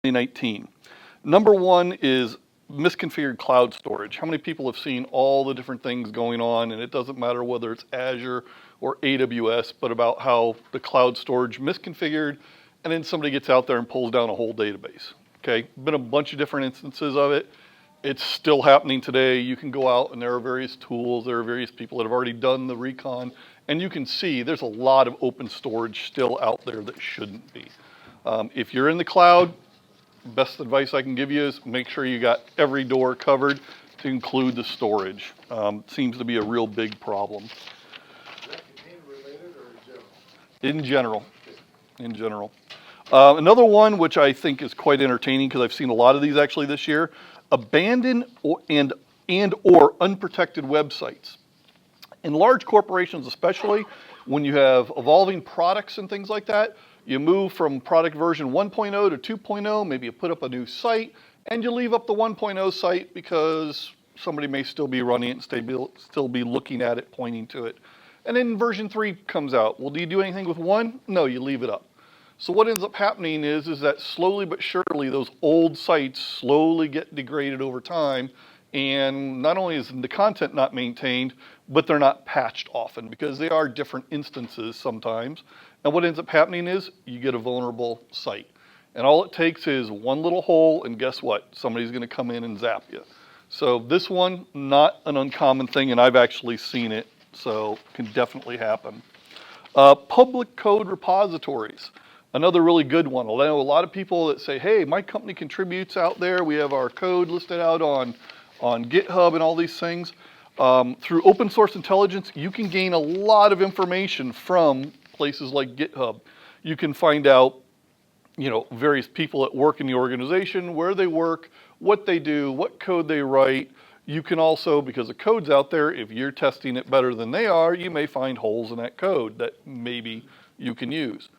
2019. Number one is misconfigured cloud storage. How many people have seen all the different things going on, and it doesn't matter whether it's Azure or AWS, but about how the cloud storage misconfigured, and then somebody gets out there and pulls down a whole database. Okay, been a bunch of different instances of it. It's still happening today. You can go out and there are various tools, there are various people that have already done the recon, and you can see there's a lot of open storage still out there that shouldn't be. If you're in the cloud, best advice I can give you is make sure you got every door covered to include the storage. Seems to be a real big problem. Is that container related or In general. In general. Another one which I think is quite entertaining because I've seen a lot of these actually this year, abandoned or unprotected websites. In large corporations especially, when you have evolving products and things like that, you move from product version 1.0 to 2.0, maybe you put up a new site, and you leave up the 1.0 site because somebody may still be running it and still be looking at it, pointing to it. And then version 3 comes out. Well, do you do anything with 1? No, you leave it up. So what ends up happening is that slowly but surely those old sites slowly get degraded over time, and not only is the content not maintained, but they're not patched often because they are different instances sometimes. And what ends up happening is you get a vulnerable site. And all it takes is one little hole, and guess what? Somebody's going to come in and zap you. So this one, not an uncommon thing, and I've actually seen it, so can definitely happen. Public code repositories, another really good one. I know a lot of people that say, hey, my company contributes out there. We have our code listed out on GitHub and all these things. Through open source intelligence, you can gain a lot of information from places like GitHub. You can find out, various people that work in the organization, where they work, what they do, what code they write. You can also, because the code's out there, if you're testing it better than they are, you may find holes in that code that maybe you can use.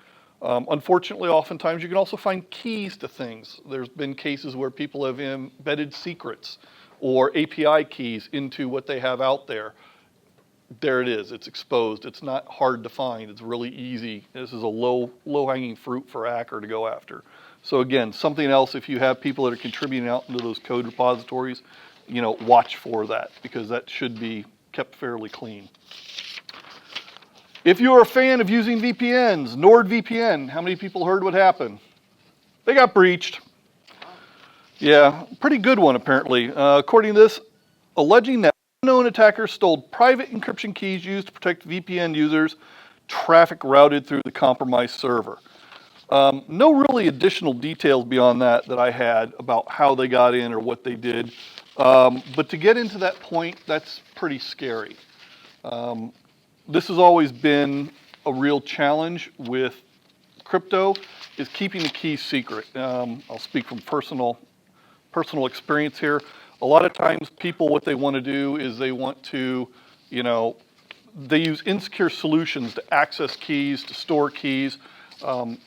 Unfortunately, oftentimes you can also find keys to things. There's been cases where people have embedded secrets or API keys into what they have out there. There it is, it's exposed. It's not hard to find, it's really easy. This is a low-hanging fruit for a hacker to go after. So again, something else, if you have people that are contributing out into those code repositories, watch for that because that should be kept fairly clean. If you're a fan of using VPNs, NordVPN, how many people heard what happened? They got breached. Yeah, pretty good one apparently. According to this, alleging that unknown attackers stole private encryption keys used to protect VPN users, traffic routed through the compromised server. No really additional details beyond that I had about how they got in or what they did. But to get into that point, that's pretty scary. This has always been a real challenge with crypto, is keeping the keys secret. I'll speak from personal experience here. A lot of times people, what they want to do is they want to, they use insecure solutions to access keys, to store keys.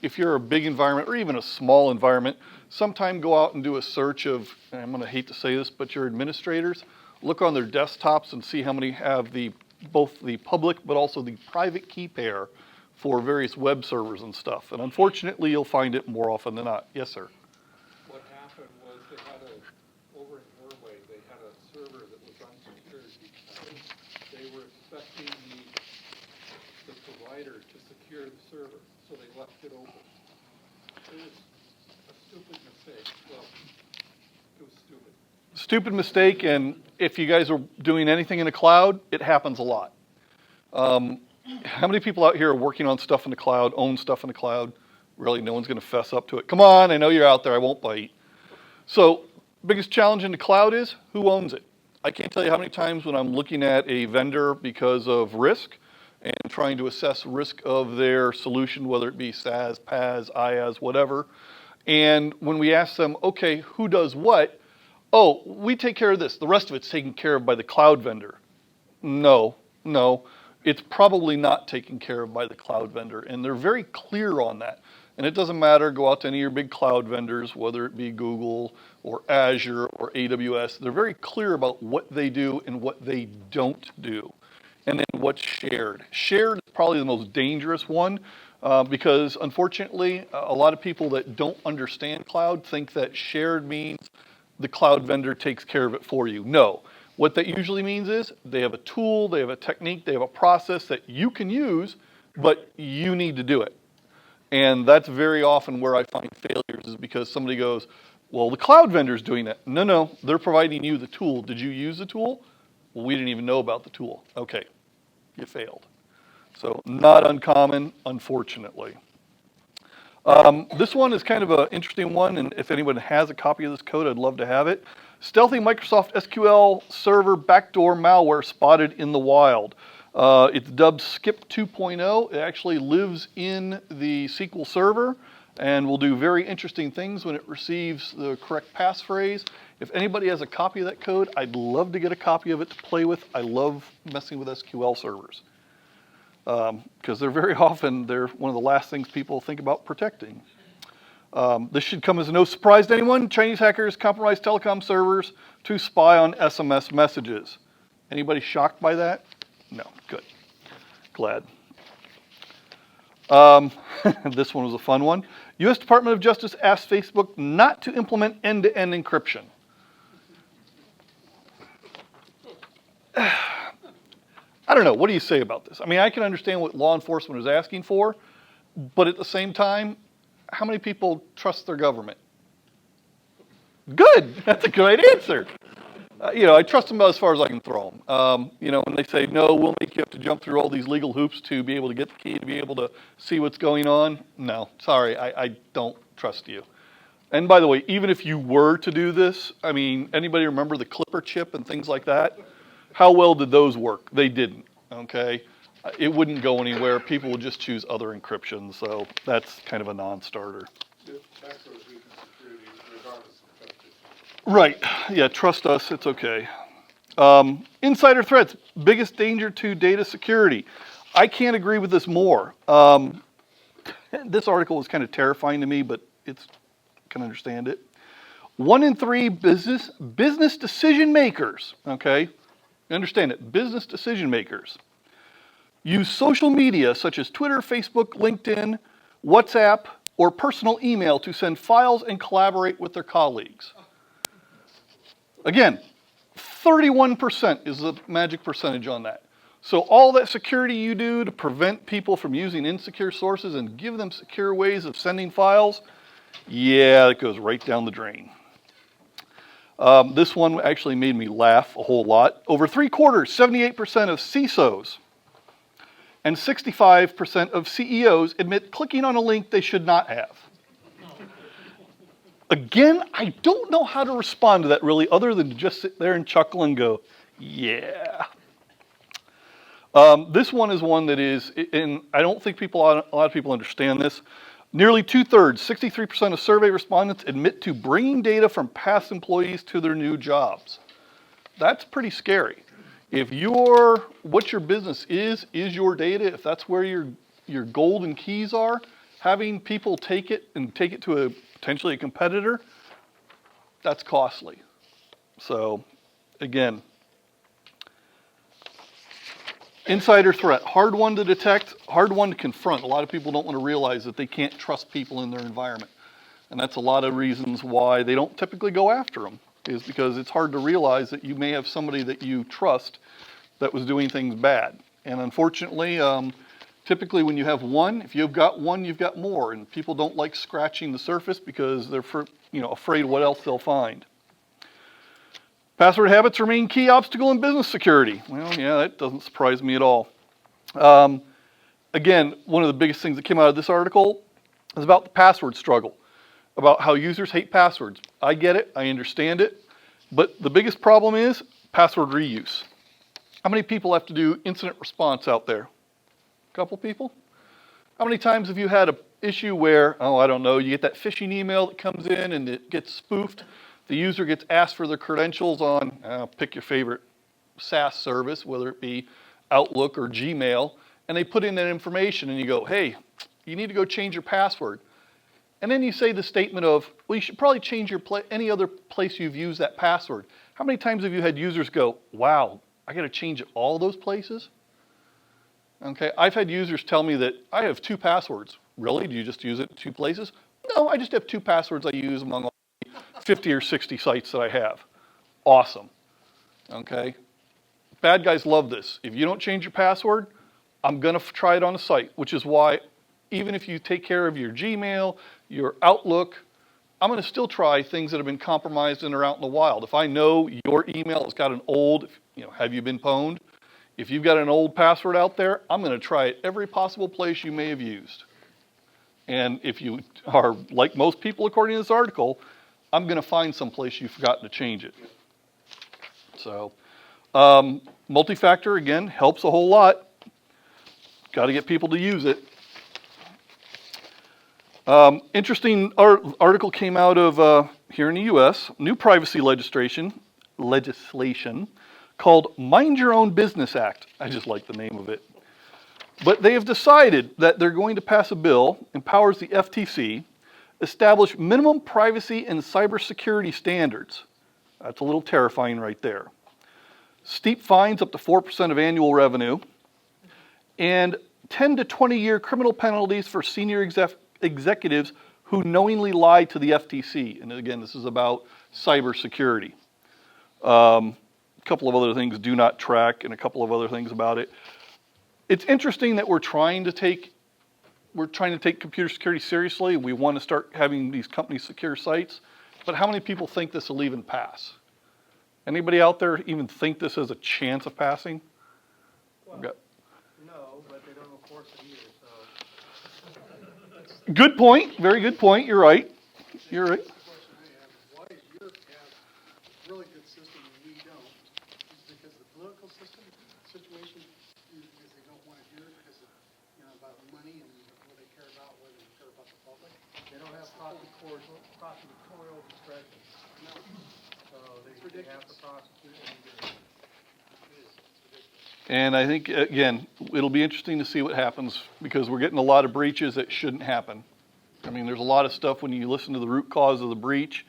If you're a big environment or even a small environment, sometime go out and do a search of, and I'm going to hate to say this, but your administrators, look on their desktops and see how many have both the public but also the private key pair for various web servers and stuff. And unfortunately, you'll find it more often than not. Yes, sir. What happened was they had over in Norway, they had a server that was unsecured because they were expecting the provider to secure the server, so they left it open. It was a stupid mistake. Well, it was stupid. Stupid mistake, and if you guys are doing anything in the cloud, it happens a lot. How many people out here are working on stuff in the cloud, own stuff in the cloud? Really, no one's going to fess up to it. Come on, I know you're out there, I won't bite. So, biggest challenge in the cloud is, who owns it? I can't tell you how many times when I'm looking at a vendor because of risk and trying to assess risk of their solution, whether it be SaaS, PaaS, IaaS, whatever, and when we ask them, okay, who does what? Oh, we take care of this. The rest of it's taken care of by the cloud vendor. No. It's probably not taken care of by the cloud vendor, and they're very clear on that. And it doesn't matter, go out to any of your big cloud vendors, whether it be Google or Azure or AWS, they're very clear about what they do and what they don't do. And then what's shared. Shared is probably the most dangerous one. Because unfortunately, a lot of people that don't understand cloud think that shared means the cloud vendor takes care of it for you. No. What that usually means is they have a tool, they have a technique, they have a process that you can use, but you need to do it. And that's very often where I find failures, is because somebody goes, well, the cloud vendor's doing that. No, no, they're providing you the tool. Did you use the tool? Well, we didn't even know about the tool. Okay, you failed. So not uncommon, unfortunately. This one is kind of an interesting one, and if anyone has a copy of this code, I'd love to have it. Stealthy Microsoft SQL Server backdoor malware spotted in the wild. It's dubbed Skip 2.0. It actually lives in the SQL Server and will do very interesting things when it receives the correct passphrase. If anybody has a copy of that code, I'd love to get a copy of it to play with. I love messing with SQL servers. Because they're very often, they're one of the last things people think about protecting. This should come as no surprise to anyone. Chinese hackers compromised telecom servers to spy on SMS messages. Anybody shocked by that? No, good. Glad. This one was a fun one. U.S. Department of Justice asked Facebook not to implement end-to-end encryption. I don't know, what do you say about this? I mean, I can understand what law enforcement is asking for, but at the same time, how many people trust their government? Good, that's a great answer. I trust them about as far as I can throw them. When they say, no, we'll make you have to jump through all these legal hoops to be able to get the key, to be able to see what's going on. No, sorry, I don't trust you. And by the way, even if you were to do this, I mean, anybody remember the Clipper chip and things like that? How well did those work? They didn't, okay? It wouldn't go anywhere. People would just choose other encryption, so that's kind of a non-starter. Right, yeah, trust us, it's okay. Insider threats, biggest danger to data security. I can't agree with this more. This article is kind of terrifying to me, but I can understand it. 1 in 3 business decision makers, okay? Understand it, business decision makers use social media such as Twitter, Facebook, LinkedIn, WhatsApp, or personal email to send files and collaborate with their colleagues. Again, 31% is the magic percentage on that. So all that security you do to prevent people from using insecure sources and give them secure ways of sending files, yeah, it goes right down the drain. This one actually made me laugh a whole lot. Over 3/4, 78% of CISOs and 65% of CEOs admit clicking on a link they should not have. Again, I don't know how to respond to that really, other than to just sit there and chuckle and go, yeah. This one is one that is, and I don't think a lot of people understand this. Nearly 2/3, 63% of survey respondents admit to bringing data from past employees to their new jobs. That's pretty scary. If what your business is your data, if that's where your golden keys are, having people take it to potentially a competitor, that's costly. So, again, insider threat, hard one to detect, hard one to confront. A lot of people don't want to realize that they can't trust people in their environment. And that's a lot of reasons why they don't typically go after them, is because it's hard to realize that you may have somebody that you trust that was doing things bad. And unfortunately, typically when you have one, if you've got one, you've got more. And people don't like scratching the surface because they're afraid what else they'll find. Password habits remain key obstacle in business security. Well, yeah, that doesn't surprise me at all. Again, one of the biggest things that came out of this article is about the password struggle, about how users hate passwords. I get it, I understand it, but the biggest problem is password reuse. How many people have to do incident response out there? A couple people? How many times have you had an issue where, I don't know, you get that phishing email that comes in and it gets spoofed? The user gets asked for their credentials on, pick your favorite SaaS service, whether it be Outlook or Gmail, and they put in that information and you go, hey, you need to go change your password. And then you say the statement of, well, you should probably change any other place you've used that password. How many times have you had users go, wow, I got to change all those places? Okay, I've had users tell me that I have 2 passwords. Really? Do you just use it in 2 places? No, I just have 2 passwords I use among all 50 or 60 sites that I have. Awesome. Okay? Bad guys love this. If you don't change your password, I'm going to try it on a site, which is why even if you take care of your Gmail, your Outlook, I'm going to still try things that have been compromised and are out in the wild. If I know your email has got an old, have you been pwned? If you've got an old password out there, I'm going to try it every possible place you may have used. And if you are like most people according to this article, I'm going to find some place you've forgotten to change it. So, multi-factor, again, helps a whole lot. Got to get people to use it. Interesting article came out of here in the U.S., new privacy legislation called Mind Your Own Business Act. I just like the name of it. But they have decided that they're going to pass a bill, empowers the FTC, establish minimum privacy and cybersecurity standards. That's a little terrifying right there. Steep fines up to 4% of annual revenue, and 10 to 20-year criminal penalties for senior executives who knowingly lied to the FTC. And again, this is about cybersecurity. A couple of other things, do not track, and a couple of other things about it. It's interesting that we're trying to take computer security seriously. We want to start having these companies secure sites. But how many people think this will even pass? Anybody out there even think this has a chance of passing? Well, no, but they don't enforce it either, so. Good point. Very good point. You're right. You're right. The question I have is, why does Europe have a really good system and we don't? Is it because of the political situation, because they don't want to do it because of, about money and what they care about, whether they care about the public? They don't have prosecutorial discretion. No. So they have to prosecute and And I think, again, it'll be interesting to see what happens because we're getting a lot of breaches that shouldn't happen. I mean, there's a lot of stuff when you listen to the root cause of the breach,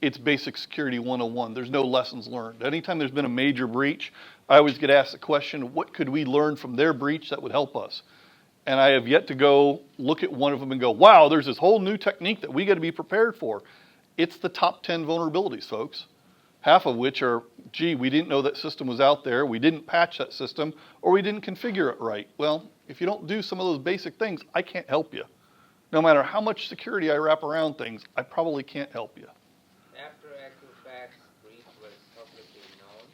it's basic security 101. There's no lessons learned. Anytime there's been a major breach, I always get asked the question, what could we learn from their breach that would help us? And I have yet to go look at one of them and go, wow, there's this whole new technique that we got to be prepared for. It's the top 10 vulnerabilities, folks. Half of which are, gee, we didn't know that system was out there, we didn't patch that system, or we didn't configure it right. Well, if you don't do some of those basic things, I can't help you. No matter how much security I wrap around things, I probably can't help you. After Equifax breach was publicly known,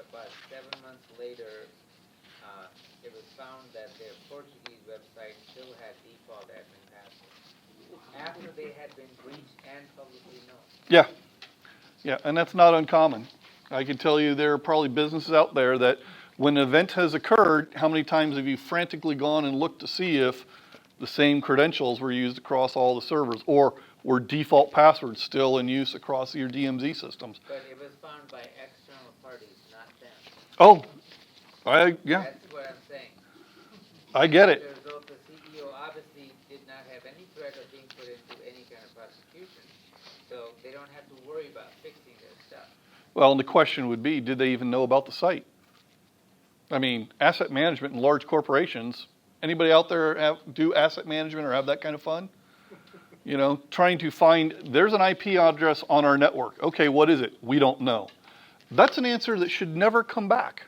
about 7 months later, it was found that their Portuguese website still had default admin passwords after they had been breached and publicly known. Yeah. Yeah, and that's not uncommon. I can tell you there are probably businesses out there that when an event has occurred, how many times have you frantically gone and looked to see if the same credentials were used across all the servers, or were default passwords still in use across your DMZ systems? But it was found by external parties, not them. Oh, yeah, That's what I'm saying. I get it. As a result, the CEO obviously did not have any threat of being put into any kind of prosecution, so they don't have to worry about fixing their stuff. Well, and the question would be, did they even know about the site? I mean, asset management in large corporations, anybody out there do asset management or have that kind of fun? Trying to find, there's an IP address on our network. Okay, what is it? We don't know. That's an answer that should never come back.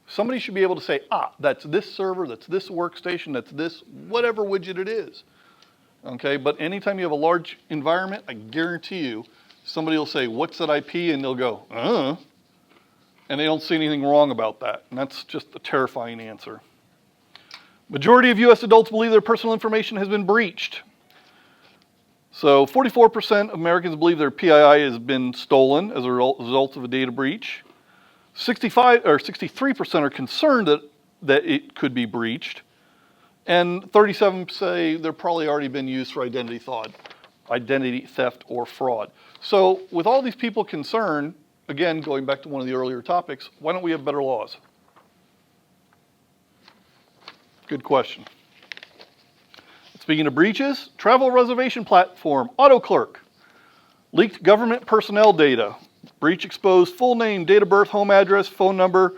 Somebody should be able to say, that's this server, that's this workstation, that's this whatever widget it is. Okay, but anytime you have a large environment, I guarantee you, somebody will say, what's that IP? And they'll go, and they don't see anything wrong about that. And that's just a terrifying answer. Majority of U.S. adults believe their personal information has been breached. So 44% of Americans believe their PII has been stolen as a result of a data breach. 63% are concerned that it could be breached. And 37% say they're probably already been used for identity theft or fraud. So with all these people concerned, again, going back to one of the earlier topics, why don't we have better laws? Good question. Speaking of breaches, travel reservation platform, AutoClerk, leaked government personnel data. Breach exposed full name, date of birth, home address, phone number,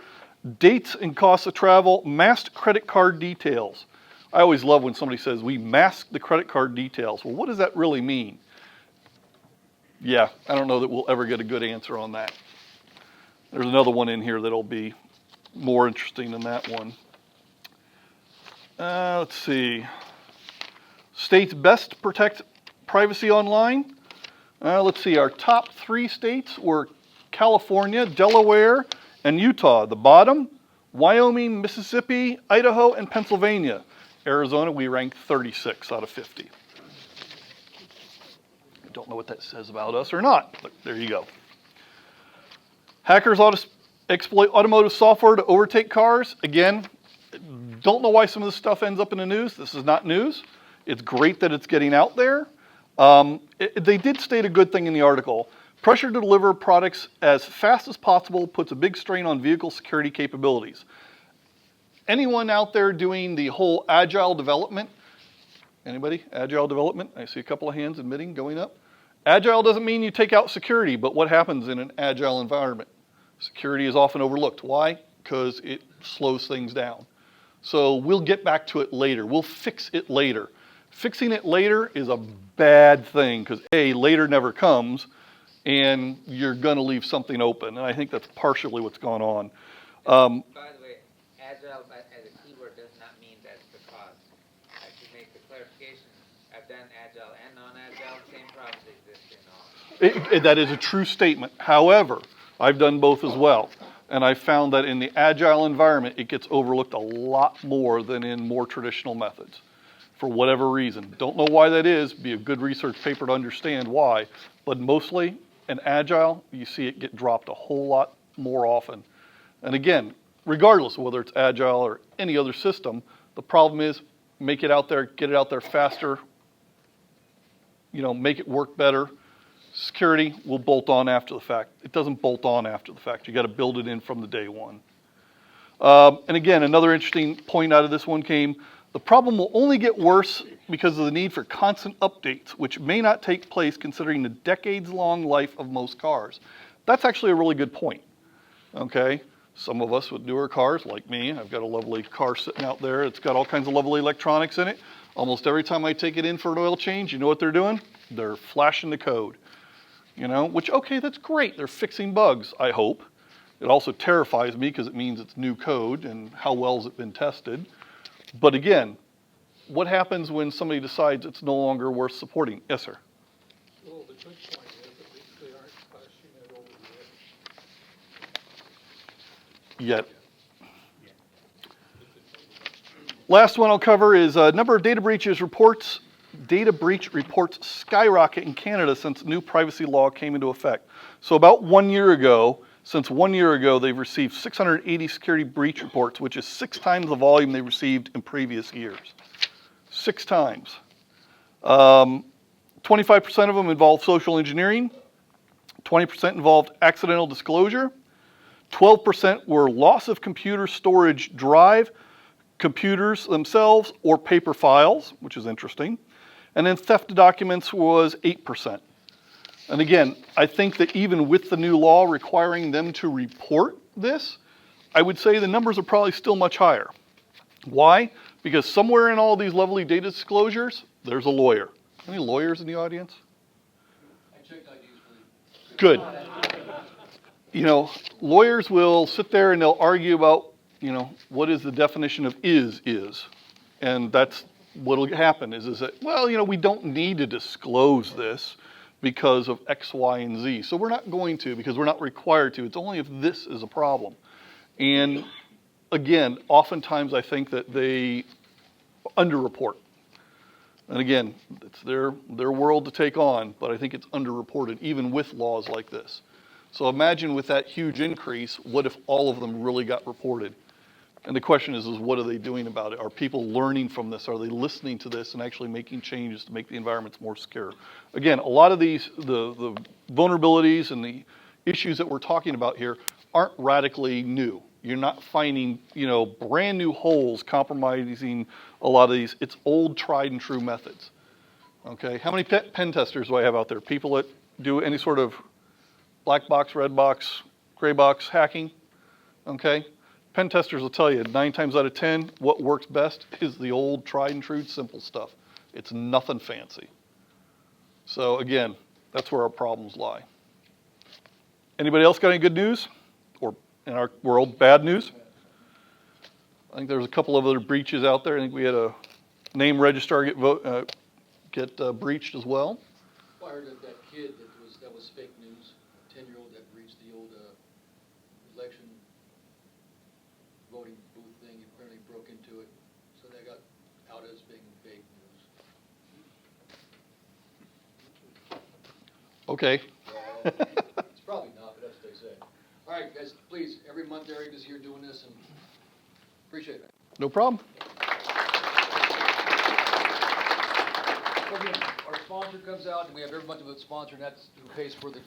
Dates and costs of travel, masked credit card details. I always love when somebody says, we masked the credit card details. Well, what does that really mean? Yeah, I don't know that we'll ever get a good answer on that. There's another one in here that'll be more interesting than that one. Let's see. States best protect privacy online. Let's see, our top 3 states were California, Delaware, and Utah. The bottom, Wyoming, Mississippi, Idaho, and Pennsylvania. Arizona, we ranked 36 out of 50. I don't know what that says about us or not, but there you go. Hackers exploit automotive software to overtake cars. Again, don't know why some of this stuff ends up in the news. This is not news. It's great that it's getting out there. They did state a good thing in the article. Pressure to deliver products as fast as possible puts a big strain on vehicle security capabilities. Anyone out there doing the whole Agile development? Anybody? Agile development? I see a couple of hands admitting, going up. Agile doesn't mean you take out security, but what happens in an Agile environment? Security is often overlooked. Why? Because it slows things down. So we'll get back to it later. We'll fix it later. Fixing it later is a bad thing because A, later never comes, and you're going to leave something open. And I think that's partially what's gone on. By the way, Agile as a keyword does not mean that's the cause. I should make the clarification. I've done Agile and non-Agile, same problems exist in all. That is a true statement. However, I've done both as well. And I found that in the Agile environment, it gets overlooked a lot more than in more traditional methods for whatever reason. Don't know why that is. Be a good research paper to understand why. But mostly in Agile, you see it get dropped a whole lot more often. And again, regardless of whether it's Agile or any other system, the problem is make it out there, get it out there faster, make it work better. Security will bolt on after the fact. It doesn't bolt on after the fact. You got to build it in from the day one. And again, another interesting point out of this one came, the problem will only get worse because of the need for constant updates, which may not take place considering the decades-long life of most cars. That's actually a really good point, okay? Some of us with newer cars, like me, I've got a lovely car sitting out there. It's got all kinds of lovely electronics in it. Almost every time I take it in for an oil change, you know what they're doing? They're flashing the code. Which, okay, that's great. They're fixing bugs, I hope. It also terrifies me because it means it's new code and how well has it been tested. But again, what happens when somebody decides it's no longer worth supporting? Yes, sir. Well, the good point is at least they aren't flashing it over the edge. Yet. Last one I'll cover is a number of data breach reports skyrocket in Canada since new privacy law came into effect. So about 1 year ago, they've received 680 security breach reports, which is 6 times the volume they received in previous years. 6 times. 25% of them involved social engineering. 20% involved accidental disclosure. 12% were loss of computer storage drive, computers themselves, or paper files, which is interesting. And then theft of documents was 8%. And again, I think that even with the new law requiring them to report this, I would say the numbers are probably still much higher. Why? Because somewhere in all these lovely data disclosures, there's a lawyer. Any lawyers in the audience? I checked IDs. Good. Lawyers will sit there and they'll argue about, what is the definition of is. And that's what'll happen is that, we don't need to disclose this because of X, Y, and Z. So we're not going to because we're not required to. It's only if this is a problem. And again, oftentimes I think that they underreport. And again, it's their world to take on, but I think it's underreported even with laws like this. So imagine with that huge increase, what if all of them really got reported? And the question is what are they doing about it? Are people learning from this? Are they listening to this and actually making changes to make the environments more secure? Again, a lot of these, the vulnerabilities and the issues that we're talking about here aren't radically new. You're not finding, brand new holes compromising a lot of these. It's old, tried and true methods. Okay, how many pen testers do I have out there? People that do any sort of black box, red box, gray box hacking? Okay. pen testers will tell you 9 times out of 10, what works best is the old tried and true simple stuff. It's nothing fancy. So again, that's where our problems lie. Anybody else got any good news? Or in our world, bad news? I think there's a couple of other breaches out there. I think we had a name registrar get breached as well. Well, I heard that that kid that was fake news, 10-year-old that breached the old election voting booth thing, apparently broke into it, so that got out as being fake news. Okay. Well, it's probably not, but that's what they say. All right, guys, please, every month Erik is here doing this, and appreciate it. No problem. Again, our sponsor comes out, and we have every month with a sponsor, and that's who pays for the